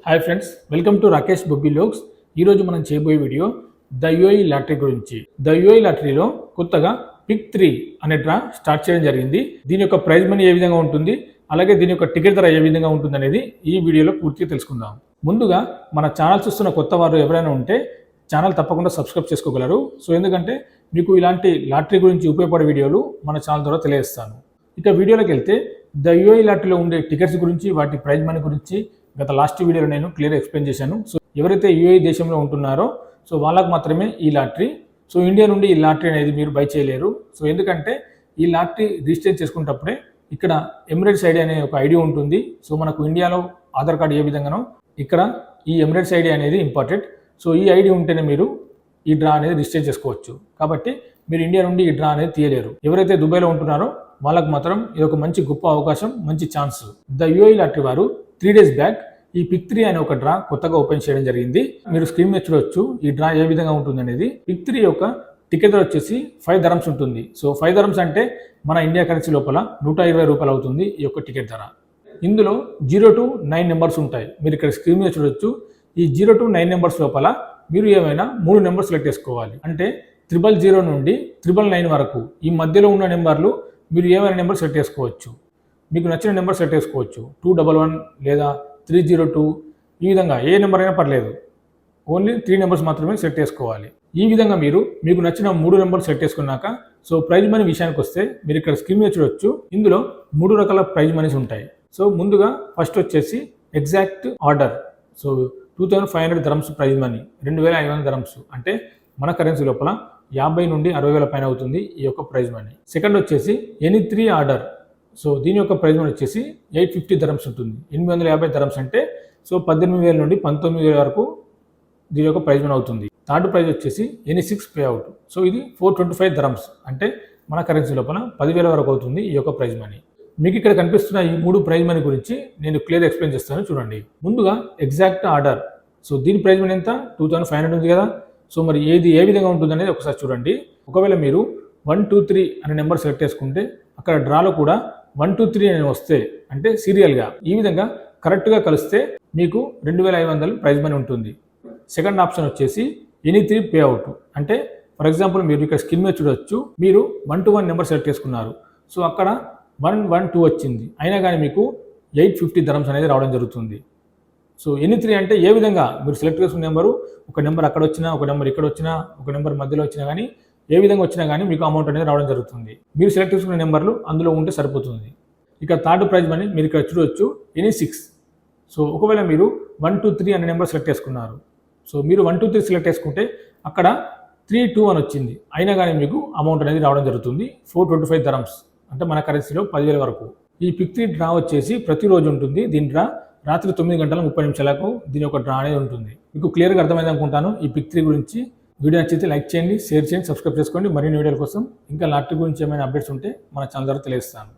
Hi friends, welcome to Rakesh Bobby vlogs. ఈరోజు మనం చేయబోయే వీడియో ద యూఐ లాటరీ గురించి. ద యూఐ లాటరీలో కొత్తగా పిక్ 3 అనే డ్రా స్టార్ట్ చేయడం జరిగింది. దీని యొక్క ప్రైజ్ మనీ ఏ విధంగా ఉంటుంది, అలాగే దీని యొక్క టికెట్ ధర ఏ విధంగా ఉంటుంది అనేది ఈ వీడియోలో పూర్తిగా తెలుసుకుందాం. ముందుగా మన ఛానల్ చూస్తున్న కొత్త వారు ఎవరైనా ఉంటే ఛానల్ తప్పకుండా సబ్స్క్రైబ్ చేసుకోగలరు. సో ఎందుకంటే మీకు ఇలాంటి లాటరీ గురించి ఉపయోగపడే వీడియోలు మన ఛానల్ ద్వారా తెలియజేస్తాను. ఇక వీడియోలోకి వెళ్తే ద యూఐ లాటరీలో ఉండే టికెట్స్ గురించి, వాటి ప్రైజ్ మనీ గురించి గత లాస్ట్ వీడియోలో నేను క్లియర్ ఎక్స్ప్లెయిన్ చేశాను. సో ఎవరైతే యూఏఈ దేశంలో ఉంటున్నారో సో వాళ్ళకు మాత్రమే ఈ లాటరీ. సో ఇండియా నుండి ఈ లాటరీ అనేది మీరు బై చేయలేరు. సో ఎందుకంటే ఈ లాటరీ రిజిస్టర్ చేసుకునేటప్పుడే ఇక్కడ ఎమిరేట్స్ ఐడి అనే ఒక ఐడి ఉంటుంది. సో మనకు ఇండియాలో ఆధార్ కార్డు ఏ విధంగానో ఇక్కడ ఈ ఎమిరేట్స్ ఐడి అనేది ఇంపార్టెంట్. సో ఈ ఐడి ఉంటేనే మీరు ఈ డ్రా అనేది రిజిస్టర్ చేసుకోవచ్చు. కాబట్టి మీరు ఇండియా నుండి ఈ డ్రా అనేది తీయలేరు. ఎవరైతే దుబాయ్లో ఉంటున్నారో వాళ్ళకు మాత్రం ఇది ఒక మంచి గొప్ప అవకాశం, మంచి ఛాన్స్. ద యూఏఈ లాటరీ వారు 3 days బ్యాక్ ఈ పిక్ 3 అనే ఒక డ్రా కొత్తగా ఓపెన్ చేయడం జరిగింది. మీరు స్క్రీన్ మీద చూడొచ్చు ఈ డ్రా ఏ విధంగా ఉంటుంది అనేది. పిక్ 3 యొక్క టికెట్ ధర వచ్చేసి 5 dirhams ఉంటుంది. సో 5 dirhams అంటే మన ఇండియా కరెన్సీ లోపల 120 రూపాయలు అవుతుంది ఈ యొక్క టికెట్ ధర. ఇందులో 0 to 9 నెంబర్స్ ఉంటాయి. మీరు ఇక్కడ స్క్రీన్ మీద చూడొచ్చు. ఈ 0 to 9 నెంబర్స్ లోపల మీరు ఏమైనా 3 నెంబర్స్ సెలెక్ట్ చేసుకోవాలి. అంటే 000 నుండి 999 వరకు ఈ మధ్యలో ఉన్న నెంబర్లు మీరు ఏమైనా నెంబర్ సెలెక్ట్ చేసుకోవచ్చు. మీకు నచ్చిన నెంబర్ సెలెక్ట్ చేసుకోవచ్చు. 211 లేదా 302 ఈ విధంగా ఏ నెంబర్ అయినా పర్లేదు. ఓన్లీ 3 నెంబర్స్ మాత్రమే సెలెక్ట్ చేసుకోవాలి. ఈ విధంగా మీకు నచ్చిన 3 నెంబర్స్ సెలెక్ట్ చేసుకున్నాక సో ప్రైజ్ మనీ విషయానికి వస్తే మీరు ఇక్కడ స్క్రీన్ మీద చూడొచ్చు. ఇందులో 3 రకాల ప్రైజ్ మనీస్ ఉంటాయి. సో ముందుగా ఫస్ట్ వచ్చేసి exact order. So 2500 dirhams prize money, 2500 dirhams అంటే మన కరెన్సీ లోపల 50 నుండి 60,000 పైన అవుతుంది ఈ యొక్క ప్రైజ్ మనీ. సెకండ్ వచ్చేసి ఎనీ 3 ఆర్డర్. సో దీని యొక్క ప్రైజ్ మనీ వచ్చేసి 850 dirhams ఉంటుంది. 850 dirhams అంటే సో 18,000 నుండి 19,000 వరకు దీని యొక్క ప్రైజ్ మనీ అవుతుంది. థర్డ్ ప్రైజ్ వచ్చేసి ఎనీ 6 పే అవుట్. సో ఇది 425 dirhams అంటే మన కరెన్సీ లోపల 10,000 వరకు అవుతుంది ఈ యొక్క ప్రైజ్ మనీ. మీకు ఇక్కడ కనిపిస్తున్న ఈ 3 ప్రైజ్ మనీ గురించి నేను క్లియర్ ఎక్స్ప్లెయిన్ చేస్తాను చూడండి. ముందుగా ఎగ్జాక్ట్ ఆర్డర్. సో దీని ప్రైజ్ మనీ ఎంత? 2500 ఉంది కదా. సో మరి ఏ విధంగా ఉంటుంది అనేది ఒకసారి చూడండి. ఒకవేళ మీరు 1, 2, 3 అనే నెంబర్ సెలెక్ట్ చేసుకుంటే అక్కడ డ్రాలో కూడా 1, 2, 3 అని వస్తే అంటే సీరియల్గా ఈ విధంగా కరెక్ట్గా కలిస్తే మీకు 2500 ప్రైజ్ మనీ ఉంటుంది. సెకండ్ ఆప్షన్ వచ్చేసి ఎనీ 3 పే అవుట్. అంటే ఫర్ ఎగ్జాంపుల్ మీరు ఇక్కడ స్క్రీన్ మీద చూడొచ్చు. మీరు 1 to 1 నెంబర్ సెలెక్ట్ చేసుకున్నారు. సో అక్కడ 1, 1, 2 వచ్చింది. అయినా కానీ మీకు 850 dirhams అనేది రావడం జరుగుతుంది. సో ఎనీ 3 అంటే ఏ విధంగా మీరు సెలెక్ట్ చేసుకున్న నెంబరు, ఒక నెంబర్ అక్కడ వచ్చినా, ఒక నెంబర్ ఇక్కడ వచ్చినా, ఒక నెంబర్ మధ్యలో వచ్చినా కానీ ఏ విధంగా వచ్చినా కానీ మీకు అమౌంట్ అనేది రావడం జరుగుతుంది. మీరు సెలెక్ట్ చేసుకున్న నెంబర్లు అందులో ఉంటే సరిపోతుంది. ఇక థర్డ్ ప్రైజ్ మనీ మీరు ఇక్కడ చూడవచ్చు ఎనీ 6. సో ఒకవేళ మీరు 1, 2, 3 అనే నెంబర్ సెలెక్ట్ చేసుకున్నారు. సో మీరు 1, 2, 3 సెలెక్ట్ చేసుకుంటే అక్కడ 3, 2 అని వచ్చింది. అయినా కానీ మీకు అమౌంట్ అనేది రావడం జరుగుతుంది. 425 dirhams అంటే మన కరెన్సీలో 10,000 వరకు. ఈ పిక్ 3 డ్రా వచ్చేసి ప్రతిరోజు ఉంటుంది. దీని డ్రా రాత్రి 9:30 దీని యొక్క డ్రా అనేది ఉంటుంది. మీకు క్లియర్గా అర్థమైంది అనుకుంటాను ఈ పిక్ 3 గురించి. వీడియో నచ్చితే లైక్ చేయండి, షేర్ చేయండి, సబ్స్క్రైబ్ చేసుకోండి. మరిన్ని వీడియోల కోసం ఇంకా లాటరీ గురించి ఏమైనా అప్డేట్స్ ఉంటే మన ఛానల్ ద్వారా తెలియజేస్తాను.